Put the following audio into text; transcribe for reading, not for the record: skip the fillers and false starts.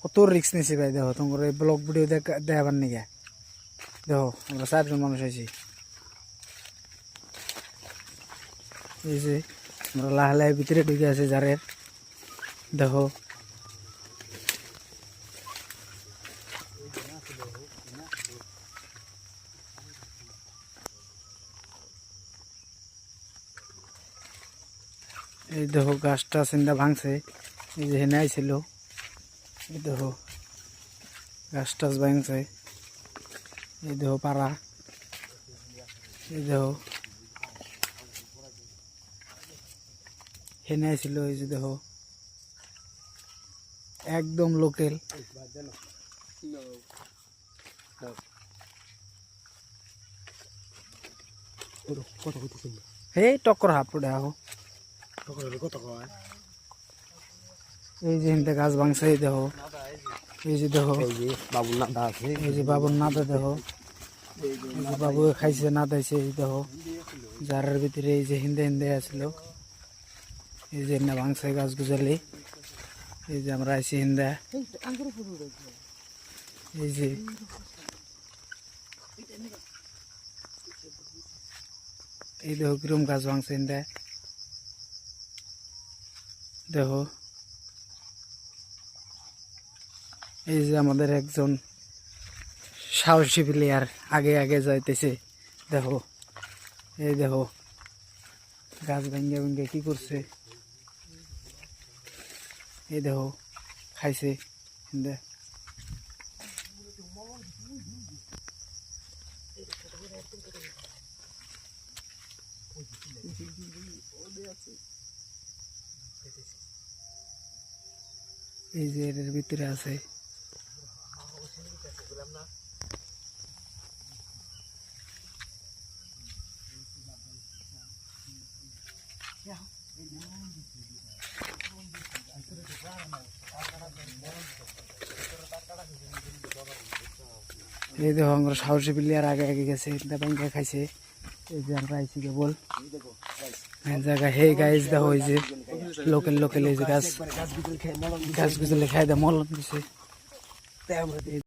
কত রিক্স নিয়েছি ভাই। দেখো তোমার এই ব্লগ ভিডিও দেখাবার নিগে দেখো আমরা 4 জন মানুষ আছি। এই যে আমরা লাহে ভিতরে ঢুকে আছে জারের। দেখো এই দেখো গাছটা চিন্তা ভাঙছে। এই যে হেনে আইছিল, এই দেখো গাছ টাছ ভাঙছে। এই দেখো পাড়া, এই দেখো হেনে আইছিল। এই যে দেখো একদম লোকেল। এই টক্কর হাফ দেখো। এই যে হিন্দে গাছ ভাঙছে। এই দেখো, এই যে দেখো বাবুর নাদা আছে। এই যে বাবুর নাদা দেখো, এই যে বাবু খাইছে নাদাইছে। এই দেখো জারের ভিতরে এই যে হিন্দে হিন্দে আসছিল। এই যে না ভাঙছে গাছ গুজালি। এই যে আমরা আইছি হিন্দা। এই যে এই দেখো কিরম গাছ ভাঙছে হিন্দা। দেখো এই যে আমাদের একজন সাহসী প্লেয়ার আগে আগে যাইতেছে। দেখো এই দেখো গাছ ভেঙ্গে ভেঙ্গে কি করছে। এই দেখো খাইছে হিন্দা। এই যে এর ভিতরে আছে। এই দেখো আমরা সাহসী প্লেয়ার আগে আগে গেছে, ব্যাংকে খাইছে। এই যে আমরা আইছি কেবল জায়গা। হে গাইজ দেখো এই যে লোকেল লোকেল এই যে গাছ গুজলে খাই দেয় মলম দিছে।